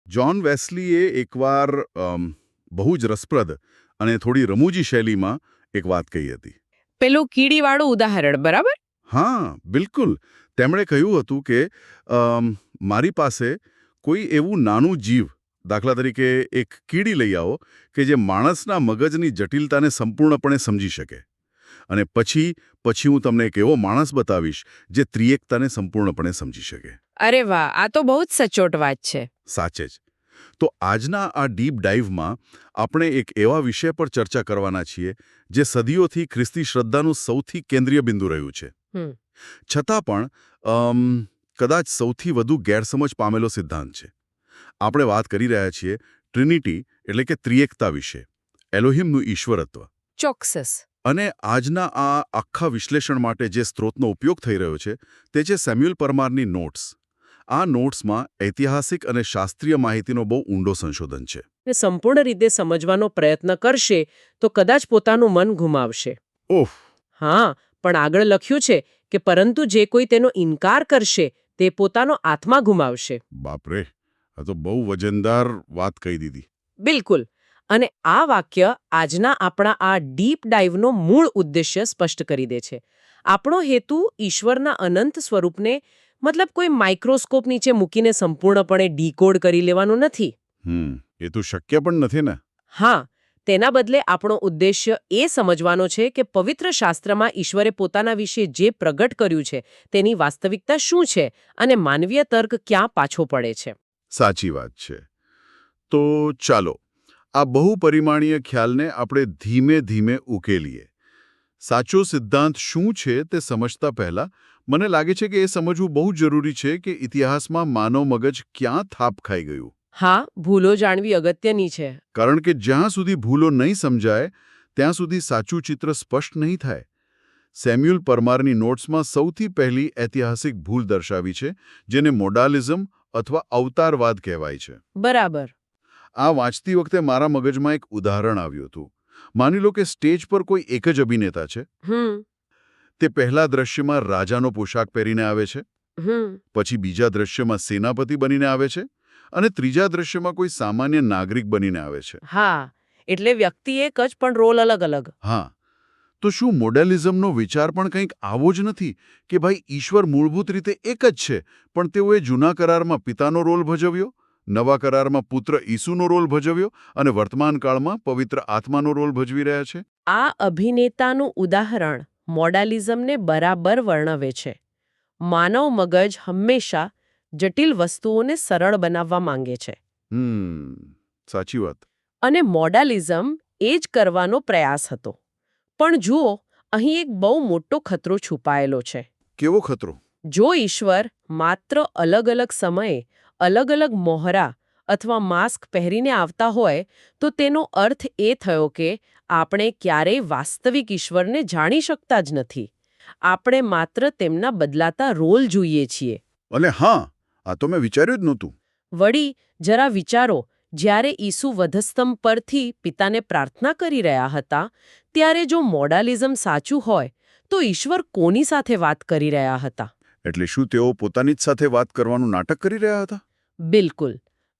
John વેસ્લીએ એકવાર બહુ જ રસપ્રદ અને થોડી રમૂજી શૈલીમાં એક વાત કહી હતી. પેલું કીડીવાળું ઉદાહરણ, બરાબર? હા, બિલકુલ. તેમણે કહ્યું હતું કે મારી પાસે કોઈ એવું નાનું જીવ, દાખલા તરીકે એક કીડી લઈ આવો કે જે માણસના મગજની જટિલતાને સંપૂર્ણપણે સમજી શકે. અને પછી હું તમને એક એવો માણસ બતાવીશ જે ત્રિએકતાને સંપૂર્ણપણે સમજી શકે. અરે વાહ, આ તો બહુ જ સચોટ વાત છે. સાચે જ. તો આજના આ ડીપ ડાઇવમાં આપણે એક એવા વિષય પર ચર્ચા કરવાના છીએ જે સદીઓથી ખ્રિસ્તી શ્રદ્ધાનું સૌથી કેન્દ્રીય બિંદુ રહ્યું છે. છતાં પણ કદાચ સૌથી વધુ ગેરસમજ પામેલો સિદ્ધાંત છે. આપણે વાત કરી રહ્યા છીએ ટ્રિનિટી એટલે કે ત્રિએકતા વિશે, એલોહિમનું ઈશ્વરત્વ. ચોક્કસ. અને આજના આ આખા વિશ્લેષણ માટે જે સ્ત્રોતનો ઉપયોગ થઈ રહ્યો છે તે છે સેમ્યુઅલ પરમારની નોટ્સ. આ નોટ્સમાં ઐતિહાસિક અને શાસ્ત્રીય માહિતીનો બહુ ઊંડો સંશોધન છે. સંપૂર્ણ રીતે સમજવાનો પ્રયત્ન કરશે તો કદાચ પોતાનું મન ગુમાવશે. ઓહ. હા, પણ આગળ લખ્યું છે કે પરંતુ જે કોઈ તેનો ઇનકાર કરશે તે પોતાનો આત્મા ગુમાવશે. બાપરે, આ તો બહુ વજનદાર વાત કહી દીધી. બિલકુલ. અને આ વાક્ય આજના આપણા આ ડીપ ડાઇવનો મૂળ ઉદ્દેશ્ય સ્પષ્ટ કરી દે છે. આપણો હેતુ ઈશ્વરના અનંત સ્વરૂપને મતલબ કોઈ માઇક્રોસ્કોપ નીચે મૂકીને સંપૂર્ણપણે ડીકોડ કરી લેવાનું નથી. એ તો શક્ય પણ નથી ને. હા, તેના બદલે આપણો ઉદ્દેશ્ય એ સમજવાનો છે કે પવિત્ર શાસ્ત્રમાં ઈશ્વરે પોતાના વિશે જે પ્રગટ કર્યું છે તેની વાસ્તવિકતા શું છે અને માનવીય તર્ક ક્યાં પાછો પડે છે. સાચી વાત છે. તો ચાલો આ બહુપરિમાણીય ખ્યાલને આપણે ધીમે ધીમે ઉકેલીએ. સાચો સિદ્ધાંત શું છે તે સમજતા પહેલા મને લાગે છે કે એ સમજવું બહુ જરૂરી છે કે ઇતિહાસમાં માનવ મગજ ક્યાં થાપ ખાઈ ગયું. હા, ભૂલો જાણવી અગત્યની છે. કારણ કે જ્યાં સુધી ભૂલો નહીં સમજાય ત્યાં સુધી સાચું ચિત્ર સ્પષ્ટ નહીં થાય. સેમ્યુઅલ પરમારની નોટ્સમાં સૌથી પહેલી ઐતિહાસિક ભૂલ દર્શાવી છે જેને મોડાલિઝમ અથવા અવતારવાદ કહેવાય છે. બરાબર. આ વાંચતી વખતે મારા મગજમાં એક ઉદાહરણ આવ્યું હતું. માની લો કે સ્ટેજ પર કોઈ એક જ અભિનેતા છે. તે પહેલા દ્રશ્યમાં રાજાનો પોશાક પહેરીને આવે છે, પછી બીજા દ્રશ્યમાં સેનાપતિ બનીને આવે છે અને ત્રીજા દ્રશ્યમાં કોઈ સામાન્ય નાગરિક બનીને આવે છે. હા, એટલે વ્યક્તિ એક જ પણ રોલ અલગ અલગ. હા, તો શું મોડેલિઝમનો વિચાર પણ કંઈક આવો જ નથી કે ભાઈ ઈશ્વર મૂળભૂત રીતે એક જ છે, પણ તેઓએ જૂના કરારમાં પિતાનો રોલ ભજવ્યો, નવા કરારમાં પુત્ર ઈસુનો રોલ ભજવ્યો અને વર્તમાન કાળમાં પવિત્ર આત્માનો રોલ ભજવી રહ્યા છે. આ અભિનેતાનું ઉદાહરણ મોડાલિઝમને બરાબર વર્ણવે છે. માનવ મગજ હંમેશા જટિલ વસ્તુઓને સરળ બનાવવા માંગે છે. સાચી વાત. અને મોડાલિઝમ એ જ કરવાનો પ્રયાસ હતો. પણ જુઓ, અહીં એક બહુ મોટો ખતરો છુપાયેલો છે. કેવો ખતરો? જો ઈશ્વર માત્ર અલગ અલગ સમયે અલગ અલગ મોહરા અથવા માસ્ક પહેરીને આવતા હોય તો તેનો અર્થ એ થયો કે આપણે ક્યારેય વાસ્તવિક ઈશ્વરને જાણી શકતા જ નથી. આપણે માત્ર તેમના બદલાતા રોલ જોઈએ છીએ. અને હા, આ તો મેં વિચાર્યું જ નહોતું. વળી જરા વિચારો, જ્યારે ઈસુ વધસ્તંભ પરથી પિતાને પ્રાર્થના કરી રહ્યા હતા ત્યારે જો મોડાલિઝમ સાચું હોય તો ઈશ્વર કોની સાથે વાત કરી રહ્યા હતા? એટલે શું તેઓ પોતાની જ સાથે વાત કરવાનું નાટક કરી રહ્યા હતા? બિલકુલ.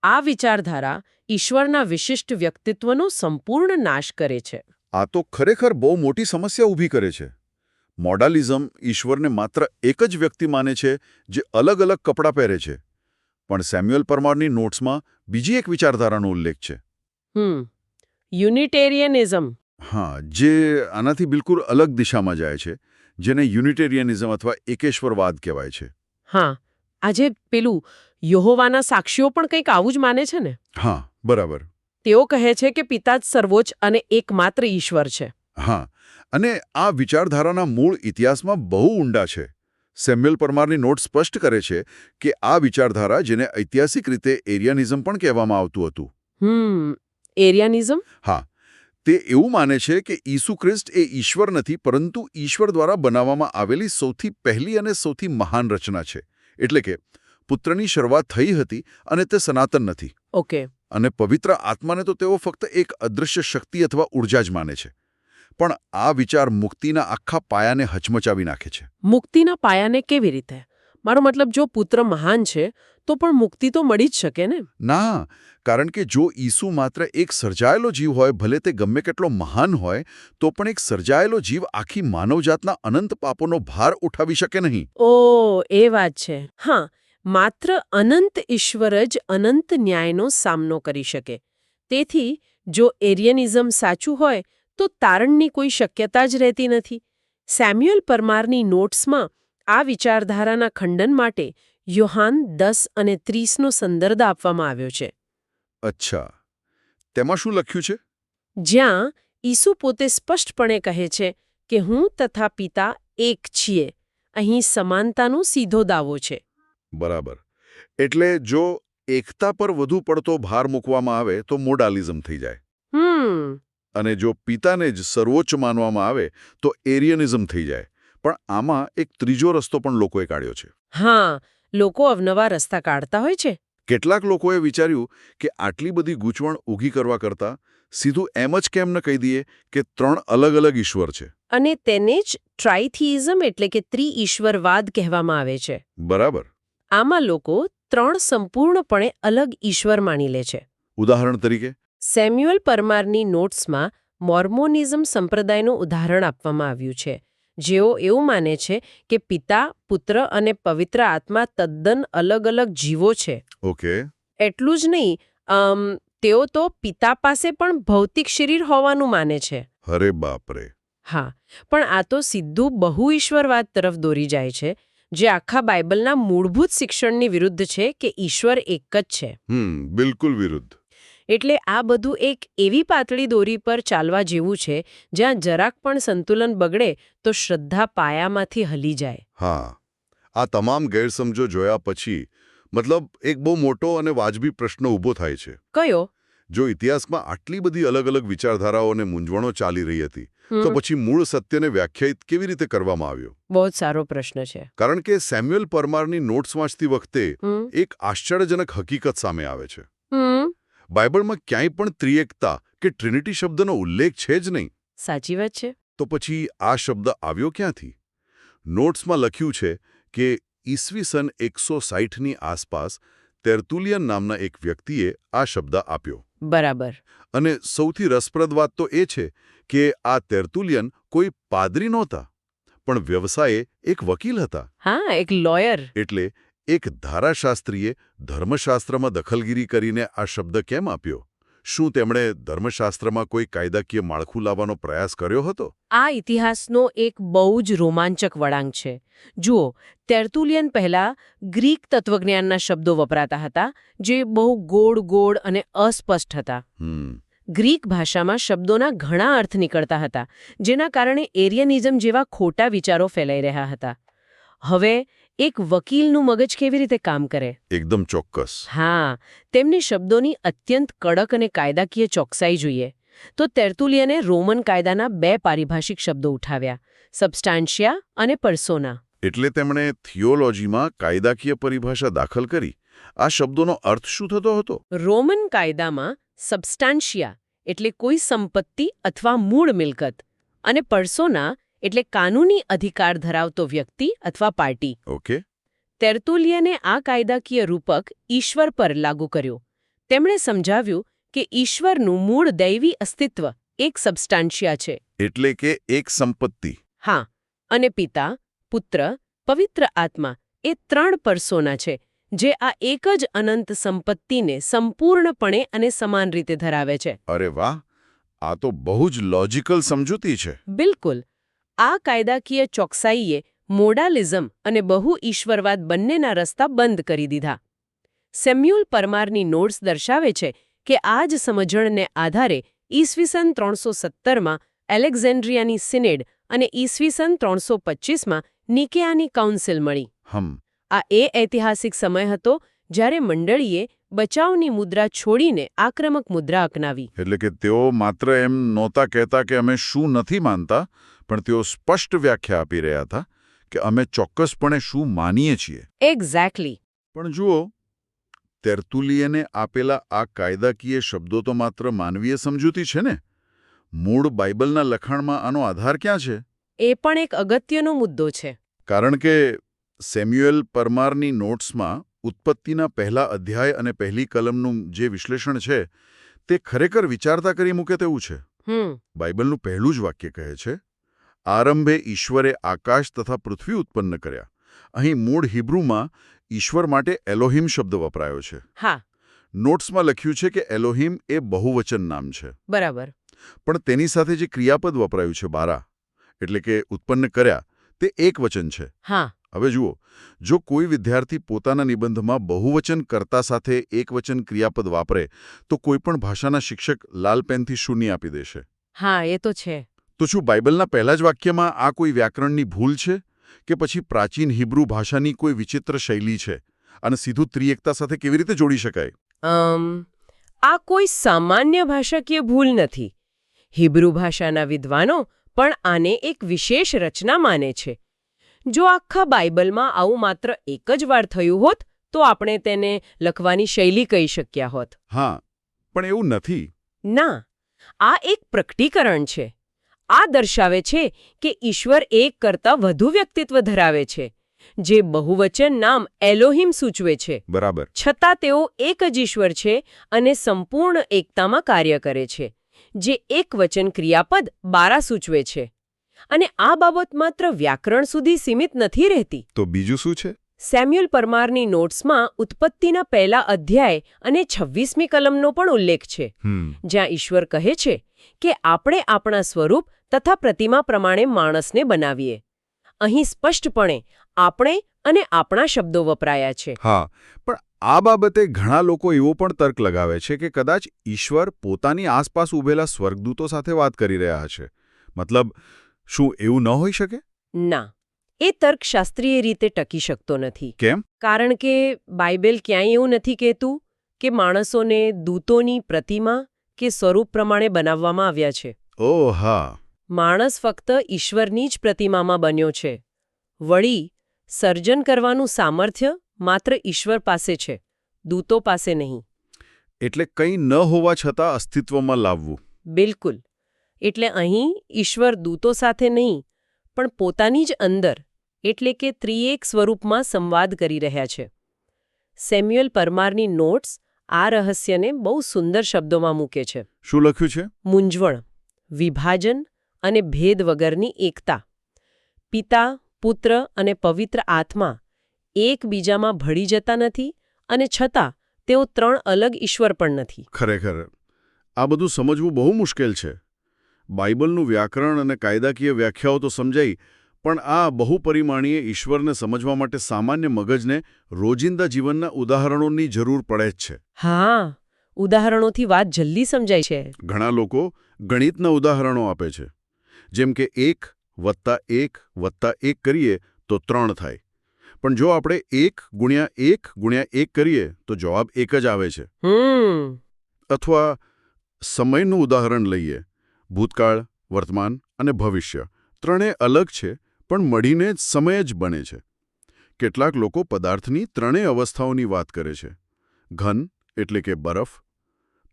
આ વિચારધારા ઈશ્વરના વિશિષ્ટ વ્યક્તિત્વનો સંપૂર્ણ નાશ કરે છે. આ તો ખરેખર બહુ મોટી સમસ્યા ઊભી કરે છે. મોડાલિઝમ ઈશ્વરને માત્ર એક જ વ્યક્તિ માને છે જે અલગ અલગ કપડાં પહેરે છે. પણ સેમ્યુઅલ પરમારની નોટ્સમાં બીજી એક વિચારધારાનો ઉલ્લેખ છે. યુનિટેરિયનિઝમ. હા, જે આનાથી બિલકુલ અલગ દિશામાં જાય છે, જેને યુનિટેરિયનિઝમ અથવા એકેશ્વરવાદ કહેવાય છે. હા, આજે પેલું યહોવાના સાક્ષીઓ પણ કંઈક આવું જ માને છે ને? હા, બરાબર. તેઓ કહે છે કે પિતા જ સર્વોચ્ચ અને એકમાત્ર ઈશ્વર છે. હા, અને આ વિચારધારાના મૂળ ઇતિહાસમાં બહુ ઊંડા છે. સેમ્યુઅલ પરમારની નોટ સ્પષ્ટ કરે છે કે આ વિચારધારા, જેને ઐતિહાસિક રીતે એરિયાનિઝમ પણ કહેવામાં આવતું હતું. એરિયાનિઝમ? હા, તે એવું માને છે કે ઈસુ ખ્રિસ્ત એ ઈશ્વર નથી, પરંતુ ઈશ્વર દ્વારા બનાવવામાં આવેલી સૌથી પહેલી અને સૌથી મહાન રચના છે. એટલે કે પુત્રની શરૂઆત થઈ હતી અને તે સનાતન નથી. ઓકે. અને પવિત્ર આત્માને તો તેઓ ફક્ત એક અદૃશ્ય શક્તિ અથવા ઉર્જા જ માને છે. પણ આ વિચાર મુક્તિના આખા પાયાને હચમચાવી નાખે છે. મુક્તિના પાયાને કેવી રીતે? મારો મતલબ, જો પુત્ર મહાન છે તો પણ મુક્તિ તો મળી જ શકે ને? ના, કારણ કે જો ઈસુ માત્ર એક સર્જાયેલો જીવ હોય, ભલે તે ગમે કેટલો મહાન હોય, તો પણ એક સર્જાયેલો જીવ આખી માનવજાતના અનંત પાપોનો ભાર ઉઠાવી શકે નહીં. ઓ, એ વાત છે. હા, માત્ર અનંત ઈશ્વર જ અનંત ન્યાયનો સામનો કરી શકે. તેથી જો એરિયનિઝમ સાચું હોય તો તારણની કોઈ શક્યતા જ રહેતી નથી. સેમ્યુઅલ પરમારની નોટ્સમાં આ વિચારધારાના ખંડન માટે યોહાન 10 અને 30નો સંદર્ભ આપવામાં આવ્યો છે. અચ્છા, તેમાં શું લખ્યું છે? જ્યાં ઈસુ પોતે સ્પષ્ટપણે કહે છે કે હું તથા પિતા એક છીએ. અહીં સમાનતાનો સીધો દાવો છે. બરાબર. એટલે જો એકતા પર વધુ પડતો ભાર મૂકવામાં આવે તો મોડાલિઝમ થઈ જાય. અને જો પિતાને જ સર્વોચ્ચ માનવામાં આવે તો એરિયનિઝમ થઈ જાય. પણ આમાં એક ત્રીજો રસ્તો પણ લોકોએ કાઢ્યો છે. હા, લોકો અવનવા રસ્તા કાઢતા હોય છે. કેટલાક લોકોએ વિચાર્યું કે આટલી બધી ગૂંચવણ ઊભી કરવા કરતાં સીધું એમ જ કેમ ન કહી દઈએ કે 3 અલગ અલગ ઈશ્વર છે. અને તેને જ ટ્રાઇથિઇઝમ એટલે કે ત્રિઈશ્વરવાદ કહેવામાં આવે છે. બરાબર. આમાં લોકો 3 સંપૂર્ણપણે અલગ ઈશ્વર માની લે છે. ઉદાહરણ તરીકે સેમ્યુઅલ પરમારની નોટ્સમાં મોર્મોનિઝમ સંપ્રદાયનું ઉદાહરણ આપવામાં આવ્યું છે. જેઓ એવું માને છે કે પિતા, પુત્ર અને પવિત્ર આત્મા તદ્દન અલગ અલગ જીવો છે. ઓકે. એટલું જ નહીં, તેઓ તો પિતા પાસે પણ ભૌતિક શરીર હોવાનું માને છે. અરે બાપરે. હા, પણ આ તો સીધું બહુઈશ્વરવાદ તરફ દોરી જાય છે, જે આખા બાઇબલના મૂળભૂત શિક્ષણની વિરુદ્ધ છે કે ઈશ્વર એક જ છે. બિલકુલ વિરુદ્ધ. એટલે આ બધું એક એવી પાતળી દોરી પર ચાલવા જેવું છે જ્યાં જરાક પણ સંતુલન બગડે તો શ્રદ્ધા પાયામાંથી હલી જાય. હા, આ તમામ ગેરસમજો જોયા પછી મતલબ એક બહુ મોટો અને વાજબી પ્રશ્ન ઊભો થાય છે. કયો? જો ઇતિહાસમાં આટલી બધી અલગ અલગ વિચારધારાઓ અને મૂંઝવણો ચાલી રહી હતી તો પછી મૂળ સત્યને વ્યાખ્યાયિત કેવી રીતે કરવામાં આવ્યો? બહુ જ સારો પ્રશ્ન છે. કારણ કે સેમ્યુઅલ પરમારની નોટ્સ વાંચતી વખતે એક આશ્ચર્યજનક હકીકત સામે આવે છે. બાઇબલમાં ક્યાંય પણ ત્રિએકતા કે ટ્રિનિટી શબ્દનો ઉલ્લેખ છે જ નહીં. સાચી વાત છે. તો પછી આ શબ્દ આવ્યો ક્યાંથી? નોટ્સમાં લખ્યું છે કે ઈસવીસન 160ની આસપાસ તેર્તુલિયન નામના એક વ્યક્તિએ આ શબ્દ આપ્યો. બરાબર. અને સૌથી રસપ્રદ વાત તો એ છે કે આ તેર્તુલિયન કોઈ પાદરી નહોતા, પણ વ્યવસાયે એક વકીલ હતા. હા, એક લોયર. એટલે એક ધારાશાસ્ત્રીએ ધર્મશાસ્ત્રમાં દખલગીરી કરીને આ શબ્દ કેમ આપ્યો? શું તેમણે ધર્મશાસ્ત્રમાં કોઈ કાયદાકીય માળખું લાવવાનો પ્રયાસ કર્યો હતો? આ ઇતિહાસનો એક બહુ જ રોમાંચક વળાંક છે. જુઓ, તેર્તુલિયન પહેલા ગ્રીક તત્વજ્ઞાનના શબ્દો વપરાતા હતા, જે બહુ ગોળ અને અસ્પષ્ટ હતા. ગ્રીક ભાષામાં શબ્દોના ઘણા અર્થ નીકળતા હતા, જેના કારણે એરિયનિઝમ જેવા ખોટા વિચારો ફેલાઈ રહ્યા હતા. હવે એક વકીલનું મગજ કેવી રીતે કામ કરે? એકદમ ચોક્કસ. હા, તેમને શબ્દોની અત્યંત કડક અને કાયદાકીય ચોકસાઈ જોઈએ. તો તેર્તુલિયને રોમન કાયદાના 2 પારિભાષિક શબ્દો ઉઠાવ્યા, સબસ્ટાન્શિયા અને પર્સોના. એટલે તેમણે થિયોલોજીમાં કાયદાકીય પરિભાષા દાખલ કરી. આ શબ્દોનો અર્થ શું થતો હતો? રોમન કાયદામાં સબસ્ટાન્શિયા એટલે કોઈ સંપત્તિ અથવા મૂળ મિલકત, અને પર્સોના એટલે કાનૂની અધિકાર ધરાવતો વ્યક્તિ અથવા પાર્ટી. ઓકે. તેર્તુલિયને આ કાયદાકીય રૂપક ઈશ્વર પર લાગુ કર્યો. તેમણે સમજાવ્યું કે ઈશ્વરનું મૂળ દૈવી અસ્તિત્વ એક સબસ્ટાન્શિયા છે. એટલે કે એક સંપત્તિ. હા, અને પિતા, પુત્ર, પવિત્ર આત્મા એ 3 પર્સોના છે, જે આ એક જ અનંત સંપત્તિને સંપૂર્ણપણે અને સમાન રીતે ધરાવે છે. અરે વાહ, આ તો બહુ જ લોજિકલ સમજૂતી છે. બિલકુલ. આ કાયદાકીય ચોકસાઈએ મોડાલિઝમ અને બહુઈશ્વરવાદ બંનેના રસ્તા બંધ કરી દીધા. સેમ્યુઅલ પરમારની નોટ્સ દર્શાવે છે કે આ જ સમજણને આધારે ઈસવીસન 317માં એલેક્ઝેન્ડ્રિયાની સિનેડ અને ઈસવીસન 325માં નિકેયાની કાઉન્સિલ મળી. આ એ ઐતિહાસિક સમય હતો જ્યારે મંડળીએ બચાવની મુદ્રા છોડીને આક્રમક મુદ્રા અપનાવી. એટલે કે તેઓ માત્ર એમ નહોતા કહેતા કે અમે શું નથી માનતા, પણ તેઓ સ્પષ્ટ વ્યાખ્યા આપી રહ્યા હતા કે અમે ચોક્કસપણે શું માનીએ છીએ. એક્ઝેક્ટલી. પણ જુઓ, તેર્તુલિયને આપેલા આ કાયદાકીય શબ્દો તો માત્ર માનવીય સમજૂતી છે ને? મૂળ બાઇબલના લખાણમાં આનો આધાર ક્યાં છે? એ પણ એક અગત્યનો મુદ્દો છે. કારણ કે સેમ્યુઅલ પરમારની નોટ્સમાં ઉત્પત્તિના પહેલા અધ્યાય અને પહેલી કલમનું જે વિશ્લેષણ છે તે ખરેખર વિચારતા કરી મૂકે તેવું છે. બાઇબલનું પહેલું જ વાક્ય કહે છે, આરંભે ઈશ્વરે આકાશ તથા પૃથ્વી ઉત્પન્ન કર્યા. અહીં મૂળ હિબ્રુમાં ઈશ્વર માટે એલોહિમ શબ્દ વપરાયો છે. હા, નોટ્સમાં લખ્યું છે કે એલોહિમ એ બહુવચન નામ છે. બરાબર. પણ તેની સાથે જે ક્રિયાપદ વપરાયું છે બારા, એટલે કે ઉત્પન્ન કર્યા, તે એક વચન છે. હા. હવે જુઓ, જો કોઈ વિદ્યાર્થી પોતાના નિબંધમાં બહુવચન કર્તા સાથે એકવચન ક્રિયાપદ વાપરે તો કોઈપણ ભાષાના શિક્ષક લાલ પેનથી શૂન્ય આપી દેશે. હા, એ તો છે. તો શું બાઇબલના પહેલા જ વાક્યમાં આ કોઈ વ્યાકરણની ભૂલ છે કે પછી પ્રાચીન હિબ્રુ ભાષાની કોઈ વિચિત્ર શૈલી છે અને સીધું ત્રિએકતા સાથે કેવી રીતે જોડી શકાય? આ કોઈ સામાન્ય ભાષાકીય ભૂલ નથી. હિબ્રુ ભાષાના વિદ્વાનો પણ આને એક વિશેષ રચના માને છે. જો આખા બાઇબલમાં આવું માત્ર એક જ વાર થયું હોત તો આપણે તેને લખવાની શૈલી કહી શક્યા હોત. હા, પણ એવું નથી. ના, આ એક પ્રકટીકરણ છે. આ દર્શાવે છે કે ઈશ્વર એક કરતાં વધુ વ્યક્તિત્વ ધરાવે છે, જે બહુવચન નામ એલોહિમ સૂચવે છે. બરાબર. છતાં તેઓ એક જ ઈશ્વર છે અને સંપૂર્ણ એકતામાં કાર્ય કરે છે, જે એકવચન ક્રિયાપદ બારા સૂચવે છે. અને આ બાબત માત્ર વ્યાકરણ સુધી સીમિત નથી રહેતી. તો બીજું શું છે? સેમ્યુઅલ પરમારની નોટ્સમાં ઉત્પત્તિના પહેલા અધ્યાય અને 26મી કલમનો પણ ઉલ્લેખ છે, જ્યાં ઈશ્વર કહે છે કે આપણે આપણા સ્વરૂપ તથા પ્રતિમા પ્રમાણે માણસને બનાવીએ. અહીં સ્પષ્ટપણે આપણે અને આપણા શબ્દો વપરાયા છે. હા, પણ આ બાબતે ઘણા લોકો એવો પણ તર્ક લગાવે છે કે કદાચ ઈશ્વર પોતાની આસપાસ ઊભેલા સ્વર્ગદૂતો સાથે વાત કરી રહ્યા છે. મતલબ, શું એવું ન હોઈ શકે? ના, એ તર્કશાસ્ત્રીય રીતે ટકી શકતો નથી. કેમ? કારણ કે બાઇબલ ક્યાંય એવું નથી કહેતું કે માણસોને દૂતોની પ્રતિમા કે સ્વરૂપ પ્રમાણે બનાવવામાં આવ્યા છે. ઓહ હા. માણસ ફક્ત ઈશ્વરની જ પ્રતિમામાં બન્યો છે. વળી સર્જન કરવાનું સામર્થ્ય માત્ર ઈશ્વર પાસે છે, દૂતો પાસે નહીં. એટલે કંઈ ન હોવા છતાં અસ્તિત્વમાં લાવવું. બિલકુલ. એટલે અહીં ઈશ્વર દૂતો સાથે નહીં, પણ પોતાની જ અંદર, એટલે કે ત્રિએક સ્વરૂપમાં સંવાદ કરી રહ્યા છે. સેમ્યુઅલ પરમારની નોટ્સ આ રહસ્યને બહુ સુંદર શબ્દોમાં મૂકે છે. શું લખ્યું છે? મૂંઝવણ, વિભાજન અને ભેદ વગરની એકતા. પિતા, પુત્ર અને પવિત્ર આત્મા એકબીજામાં ભળી જતા નથી અને છતાં તેઓ ત્રણ અલગ ઈશ્વર પણ નથી. ખરેખર આ બધું સમજવું બહુ મુશ્કેલ છે. બાઇબલનું વ્યાકરણ અને કાયદાકીય વ્યાખ્યાઓ તો સમજાઈ, પણ આ બહુપરિમાણીય ઈશ્વરને સમજવા માટે સામાન્ય મગજને રોજિંદા જીવનના ઉદાહરણોની જરૂર પડે જ છે. હા, ઉદાહરણોથી વાત જલ્દી સમજાય છે. ઘણા લોકો ગણિતના ઉદાહરણો આપે છે, જેમ કે 1 + 1 + 1 કરીએ તો 3 થાય. પણ જો આપણે 1 × 1 × 1 કરીએ તો જવાબ 1 જ આવે છે. અથવા સમયનું ઉદાહરણ લઈએ. ભૂતકાળ, વર્તમાન અને ભવિષ્ય ત્રણેય અલગ છે, પણ મળીને જ સમય જ બને છે. કેટલાક લોકો પદાર્થની ત્રણેય અવસ્થાઓની વાત કરે છે. ઘન એટલે કે બરફ,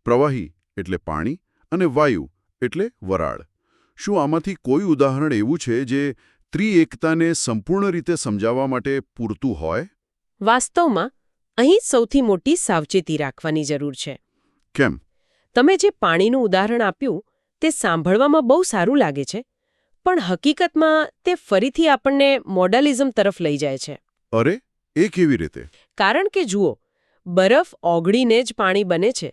પ્રવાહી એટલે પાણી અને વાયુ એટલે વરાળ. શું આમાંથી કોઈ ઉદાહરણ એવું છે જે ત્રિએકતાને સંપૂર્ણ રીતે સમજાવવા માટે પૂરતું હોય? વાસ્તવમાં અહીં સૌથી મોટી સાવચેતી રાખવાની જરૂર છે. કેમ? તમે જે પાણીનું ઉદાહરણ આપ્યું તે સાંભળવામાં બહુ સારું લાગે છે, પણ હકીકતમાં તે ફરીથી આપણને મોડલિઝમ તરફ લઈ જાય છે. અરે, એ કેવી રીતે? કારણ કે જુઓ, બરફ ઓગળીને જ પાણી બને છે.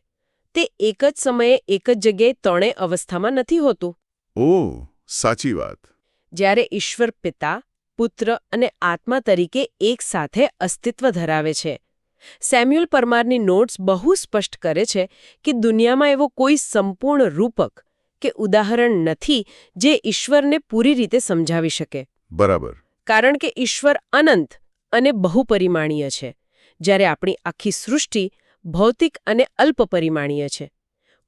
તે એક જ સમયે એક જ જગ્યાએ ત્રણેય અવસ્થામાં નથી હોતું. ઓહ, સાચી વાત. જ્યારે ઈશ્વર પિતા, પુત્ર અને આત્મા તરીકે એક સાથે અસ્તિત્વ ધરાવે છે. સેમ્યુઅલ પરમારની નોટ્સ બહુ સ્પષ્ટ કરે છે કે દુનિયામાં એવો કોઈ સંપૂર્ણ રૂપક કે ઉદાહરણ નથી જે ઈશ્વરને પૂરી રીતે સમજાવી શકે. બરાબર. કારણ કે ઈશ્વર અનંત અને બહુપરિમાણીય છે, જ્યારે આપણી આખી સૃષ્ટિ ભૌતિક અને અલ્પપરિમાણીય છે.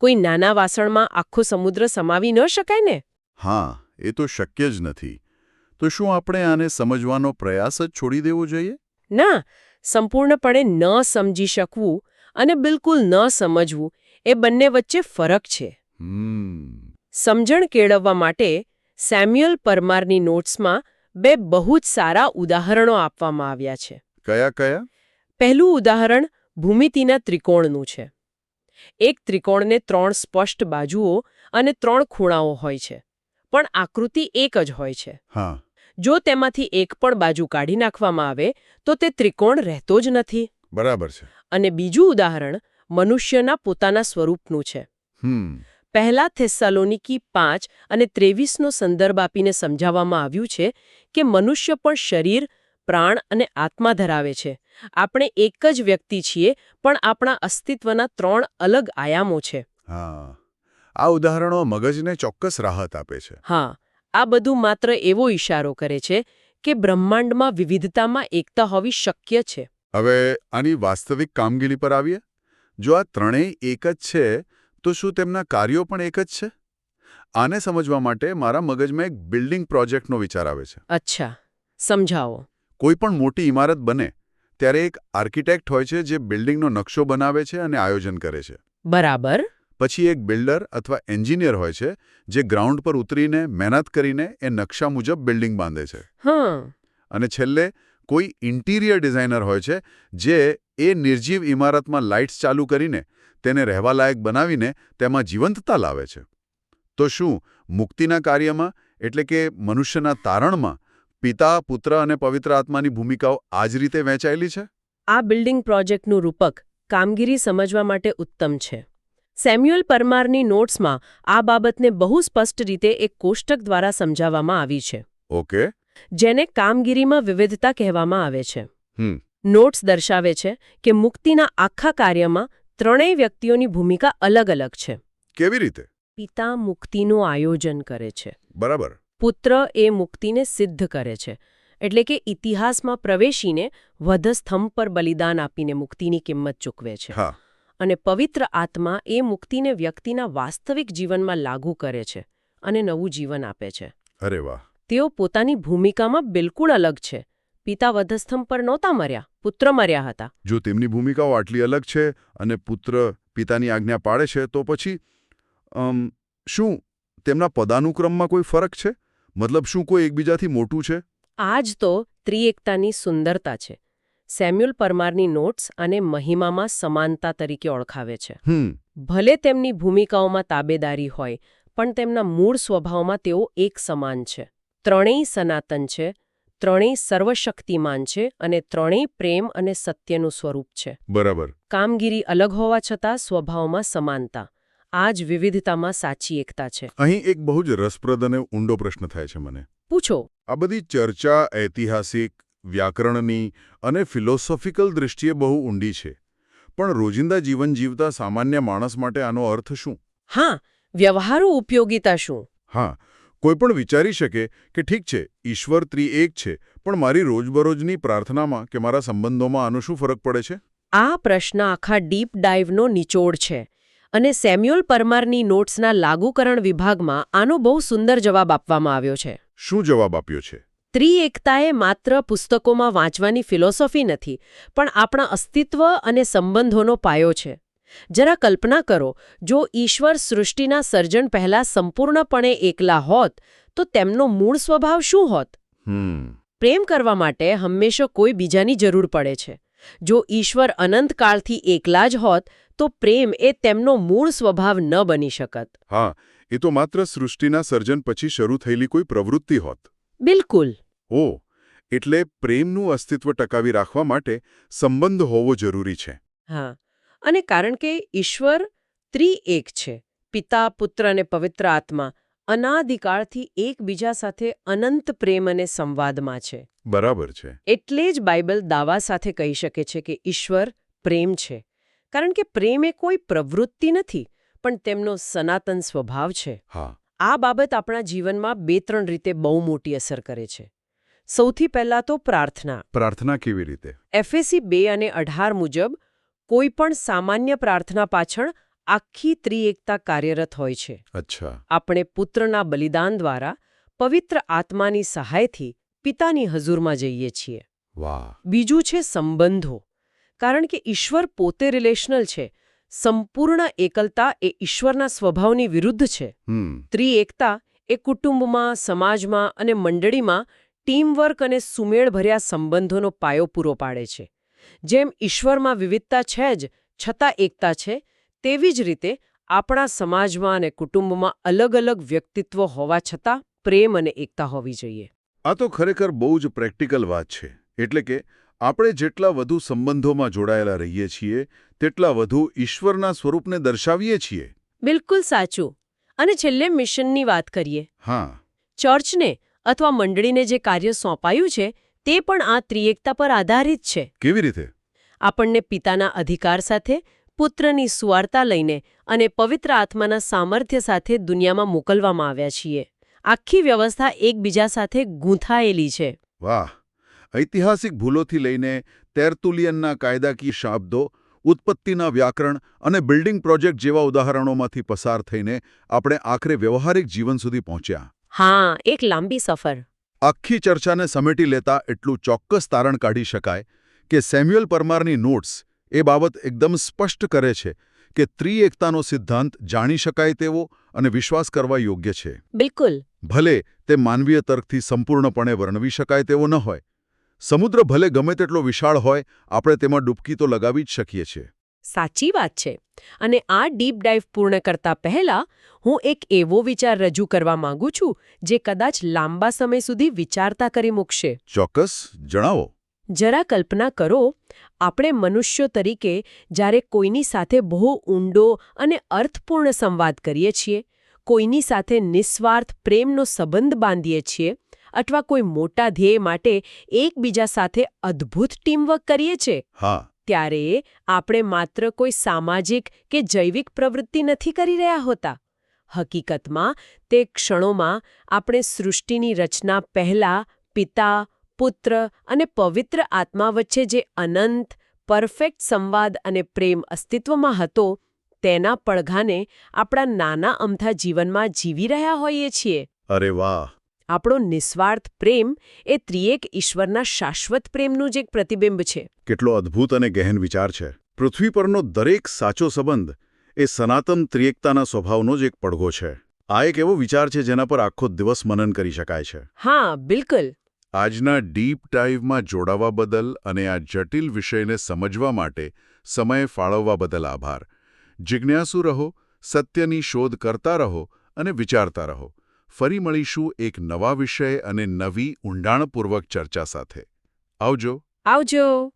કોઈ નાના વાસણમાં આખો સમુદ્ર સમાવી ન શકાય ને? હા, એ તો શક્ય જ નથી. તો શું આપણે આને સમજવાનો પ્રયાસ જ છોડી દેવો જોઈએ? ના, સંપૂર્ણપણે ન સમજી શકવું અને બિલકુલ ન સમજવું એ બંને વચ્ચે ફરક છે. સમજણ કેળવવા માટે સેમ્યુઅલ પરમારની નોટ્સમાં બે બહુ જ સારા ઉદાહરણો આપવામાં આવ્યા છે. કયા કયા? પહેલું ઉદાહરણ ભૂમિતિના ત્રિકોણનું છે. એક ત્રિકોણને 3 સ્પષ્ટ બાજુઓ અને 3 ખૂણાઓ હોય છે, પણ આકૃતિ એક જ હોય છે. હા. જો તેમાંથી એક પણ બાજુ કાઢી નાખવામાં આવે તો તે ત્રિકોણ રહેતો જ નથી. બરાબર છે. અને બીજું ઉદાહરણ મનુષ્યના પોતાના સ્વરૂપનું છે. પહેલા થેસ્સાલોનિકી 5 અને 23નો સંદર્ભ આપીને સમજાવવામાં આવ્યું છે કે મનુષ્ય પણ શરીર, પ્રાણ અને આત્મા ધરાવે છે. આપણે એક જ વ્યક્તિ છીએ, પણ આપણા અસ્તિત્વના 3 અલગ આયામો છે. હા, આ ઉદાહરણો મગજને ચોક્કસ રાહત આપે છે. હા, આ બધું માત્ર એવો ઇશારો કરે છે કે બ્રહ્માંડમાં વિવિધતામાં એકતા હોવી શક્ય છે. હવે આની વાસ્તવિક કામગીરી પર આવીએ. જો આ ત્રણેય એક જ છે, તો શું તેમના કાર્યો પણ એક જ છે? આને સમજવા માટે મારા મગજમાં એક બિલ્ડિંગ પ્રોજેક્ટનો વિચાર આવે છે. અચ્છા, સમજાવો. કોઈ પણ મોટી ઇમારત બને ત્યારે એક આર્કિટેક્ટ હોય છે જે બિલ્ડિંગનો નકશો બનાવે છે અને આયોજન કરે છે. બરાબર. પછી એક બિલ્ડર અથવા એન્જિનિયર હોય છે જે ગ્રાઉન્ડ પર ઉતરીને મહેનત કરીને એ નકશા મુજબ બિલ્ડિંગ બાંધે છે. અને છેલ્લે કોઈ ઇન્ટિરિયર ડિઝાઇનર હોય છે જે એ નિર્જીવ ઇમારતમાં લાઇટ્સ ચાલુ કરીને તેને રહેવાલાયક બનાવીને તેમાં જીવંતતા લાવે છે. તો શું મુક્તિના કાર્યમાં, એટલે કે મનુષ્યના તારણમાં, પિતા, પુત્ર અને પવિત્ર આત્માની ભૂમિકાઓ આ જ રીતે વહેંચાયેલી છે? આ બિલ્ડિંગ પ્રોજેક્ટનું રૂપક કામગીરી સમજવા માટે ઉત્તમ છે. સેમ્યુઅલ પરમારની નોટ્સમાં આ બાબતને બહુ સ્પષ્ટ રીતે એક કોષ્ટક દ્વારા સમજાવવામાં આવી છે. ઓકે. જેને કામગીરીમાં વિવિધતા કહેવામાં આવે છે. નોટ્સ દર્શાવે છે કે મુક્તિના આખા કાર્યમાં ત્રણેય વ્યક્તિઓની ભૂમિકા અલગ અલગ છે. કેવી રીતે? પિતા મુક્તિનું આયોજન કરે છે. બરાબર. પુત્ર એ મુક્તિને સિદ્ધ કરે છે, એટલે કે ઇતિહાસમાં પ્રવેશીને વધસ્તંભ પર બલિદાન આપીને મુક્તિની કિંમત ચૂકવે છે. હા. અને પવિત્ર આત્મા એ મુક્તિને વ્યક્તિના વાસ્તવિક જીવનમાં લાગુ કરે છે અને નવું જીવન આપે છે. અરે વાહ. તેઓ પોતાની ભૂમિકામાં બિલકુલ અલગ છે. પિતા વધસ્તંભ પર નહોતા મર્યા, પુત્ર મર્યા હતા. જો તેમની ભૂમિકાઓ આટલી અલગ છે અને પુત્ર પિતાની આજ્ઞા પાળે છે, તો પછી શું તેમના પદાનુક્રમમાં કોઈ ફરક છે? મતલબ શું કોઈ એકબીજાથી મોટું છે? આ જ તો ત્રિએકતાની સુંદરતા છે. સેમ્યુઅલ પરમારની નોટ્સ અને મહિમામાં સમાનતા તરીકે ઓળખાવે છે. ભલે તેમની ભૂમિકાઓમાં તાબેદારી હોય, પણ તેમના મૂળ સ્વભાવમાં તેઓ એક સમાન છે. ત્રણેય સનાતન છે, ત્રણેય સર્વશક્તિમાન છે અને ત્રણેય પ્રેમ અને સત્યનું સ્વરૂપ છે. બરાબર. કામગીરી અલગ હોવા છતાં સ્વભાવમાં સમાનતા. આ જ વિવિધતામાં સાચી એકતા છે. અહીં એક બહુ જ રસપ્રદ અને ઊંડો પ્રશ્ન થાય છે મને. પૂછો. આ બધી ચર્ચા ઐતિહાસિક, વ્યાકરણની અને ફિલોસોફિકલ દૃષ્ટિએ બહુ ઊંડી છે, પણ રોજિંદા જીવન જીવતા સામાન્ય માણસ માટે આનો અર્થ શું? હા, વ્યવહારુ ઉપયોગિતા શું? હા, કોઈ પણ વિચારી શકે કે ઠીક છે, ઈશ્વર ત્રિએક છે, પણ મારી રોજબરોજની પ્રાર્થનામાં કે મારા સંબંધોમાં આનો શું ફરક પડે છે? આ પ્રશ્ન આખા ડીપ ડાઇવનો નિચોડ છે અને સેમ્યુઅલ પરમારની નોટ્સના લાગુકરણ વિભાગમાં આનો બહુ સુંદર જવાબ આપવામાં આવ્યો છે. શું જવાબ આપ્યો છે? ત્રિએકતાએ માત્ર પુસ્તકોમાં વાંચવાની ફિલોસોફી નથી, પણ આપણા અસ્તિત્વ અને સંબંધોનો પાયો છે. જરા કલ્પના કરો, જો ઈશ્વર સૃષ્ટિના સર્જન પહેલા સંપૂર્ણપણે એકલા હોત, તો તેમનો મૂળ સ્વભાવ શું હોત? પ્રેમ કરવા માટે હંમેશા કોઈ બીજાની જરૂર પડે છે. જો ઈશ્વર અનંતકાળથી એકલા જ હોત, તો પ્રેમ એ તેમનો મૂળ સ્વભાવ ન બની શકત. હા, એ તો માત્ર સૃષ્ટિના સર્જન પછી શરૂ થયેલી કોઈ પ્રવૃત્તિ હોત. બિલકુલ. એટલે પ્રેમનું અસ્તિત્વ ટકાવી રાખવા માટે સંબંધ હોવો જરૂરી છે. હા, અને કારણ કે ઈશ્વર ત્રિએક છે, પિતા, પુત્ર અને પવિત્ર આત્મા અનાદિકાળથી એકબીજા સાથે અનંત પ્રેમ અને સંવાદમાં છે. બરાબર છે. એટલે જ બાઇબલ દાવા સાથે કહી શકે છે કે ઈશ્વર પ્રેમ છે, કારણ કે પ્રેમ એ કોઈ પ્રવૃત્તિ નથી, પણ તેમનો સનાતન સ્વભાવ છે. હા. આ બાબત આપણા જીવનમાં 2-3 રીતે બહુ મોટી અસર કરે છે. સૌથી પહેલા તો પ્રાર્થના. પ્રાર્થના કેવી રીતે? એફએસી 2:18 મુજબ કોઈ પણ સામાન્ય પ્રાર્થના પાછળ આખી ત્રિએકતા કાર્યરત હોય છે. અચ્છા. આપણે પુત્રના બલિદાન દ્વારા પવિત્ર આત્માની સહાયથી પિતાની હજુરમાં જઈએ છીએ. વાહ. બીજું છે સંબંધો. કારણ કે ઈશ્વર પોતે રિલેશનલ છે. સંપૂર્ણ એકલતા એ ઈશ્વરના સ્વભાવની વિરુદ્ધ છે. ત્રિએકતા એ કુટુંબમાં, સમાજમાં અને મંડળીમાં ટીમવર્ક અને સુમેળભર્યા સંબંધોનો પાયો પૂરો પાડે છે. જેમ ઈશ્વરમાં વિવિધતા છે જ છતાં એકતા છે, તેવી જ રીતે આપણા સમાજમાં અને કુટુંબમાં અલગ અલગ વ્યક્તિત્વ હોવા છતાં પ્રેમ અને એકતા હોવી જોઈએ. આ તો ખરેખર બહુ જ પ્રેક્ટિકલ વાત છે. એટલે કે આપણે જેટલા વધુ સંબંધોમાં જોડાયેલા રહીએ છીએ તેટલા વધુ ઈશ્વરના સ્વરૂપને દર્શાવીએ છીએ. બિલકુલ સાચું. અને છેલ્લે મિશનની વાત કરીએ. હા. ચર્ચને અથવા મંડળીને જે કાર્ય સોંપાયું છે તે પણ આ ત્રિએકતા પર આધારિત છે. કેવી રીતે? આપણને પિતાના અધિકાર સાથે, પુત્રની સુવાર્તા લઈને અને પવિત્ર આત્માના સામર્થ્ય સાથે દુનિયામાં મોકલવામાં આવ્યા છીએ. આખી વ્યવસ્થા એકબીજા સાથે ગૂંથાયેલી છે. વાહ! ઐતિહાસિક ભૂલોથી લઈને તેર્તુલિયનના કાયદાકીય શબ્દો, ઉત્પત્તિના વ્યાકરણ અને બિલ્ડિંગ પ્રોજેક્ટ જેવા ઉદાહરણોમાંથી પસાર થઈને આપણે આખરે વ્યવહારિક જીવન સુધી પહોંચ્યા. હા, એક લાંબી સફર. આખી ચર્ચાને સમેટી લેતા એટલું ચોક્કસ તારણ કાઢી શકાય કે સેમ્યુઅલ પરમારની નોટ્સ એ બાબત એકદમ સ્પષ્ટ કરે છે કે ત્રિએકતાનો સિદ્ધાંત જાણી શકાય તેવો અને વિશ્વાસ કરવા યોગ્ય છે. બિલકુલ. ભલે તે માનવીય તર્કથી સંપૂર્ણપણે વર્ણવી શકાય તેવો ન હોય. સમુદ્ર ભલે ગમે તેટલો વિશાળ હોય, આપણે તેમાં ડૂબકી તો લગાવી જ શકીએ છીએ. સાચી વાત છે. અને આ ડીપ ડાઇવ પૂર્ણ કરતા પહેલા હું એક એવો વિચાર રજૂ કરવા માંગુ છું જે કદાચ લાંબા સમય સુધી વિચારતા કરી મૂકશે. ચોક્કસ, જણાવો. જરા કલ્પના કરો, આપણે મનુષ્યો તરીકે જ્યારે કોઈની સાથે બહુ ઊંડો અને અર્થપૂર્ણ સંવાદ કરીએ છીએ, કોઈની સાથે નિસ્વાર્થ પ્રેમનો સંબંધ બાંધીએ છીએ, અથવા કોઈ મોટા ધ્યેય માટે એકબીજા સાથે અદ્ભુત ટીમવર્ક કરીએ છીએ, હા, ત્યારે આપણે માત્ર કોઈ સામાજિક કે જૈવિક પ્રવૃત્તિ નથી કરી રહ્યા હોતા. હકીકતમાં તે ક્ષણોમાં આપણે સૃષ્ટિની રચના પહેલા પિતા, પુત્ર અને પવિત્ર આત્મા વચ્ચે જે અનંત, પરફેક્ટ સંવાદ અને પ્રેમ અસ્તિત્વમાં હતો, તેના પડઘાને આપણા નાના અમથા જીવનમાં જીવી રહ્યા હોઈએ છીએ. અરે વાહ! આપણો નિસ્વાર્થ પ્રેમ એ ત્રિએક ઈશ્વરના શાશ્વત પ્રેમનું જ એક પ્રતિબિંબ છે. કેટલો અદ્ભુત અને ગહેન વિચાર છે. પૃથ્વી પરનો દરેક સાચો સંબંધ એ સનાતન ત્રિએકતાના સ્વભાવનો જ એક પડઘો છે. આ એક એવો વિચાર છે જેના પર આખો દિવસ મનન કરી શકાય છે. હા, બિલકુલ. આજના ડીપ ડાઇવમાં જોડાવા બદલ અને આ જટિલ વિષયને સમજવા માટે સમય ફાળવવા બદલ આભાર. જિજ્ઞાસુ રહો, સત્યની શોધ કરતા રહો અને વિચારતા રહો. ફરી મળીશું એક નવા વિષય અને નવી ઊંડાણપૂર્વક ચર્ચા સાથે. આવજો. આવજો.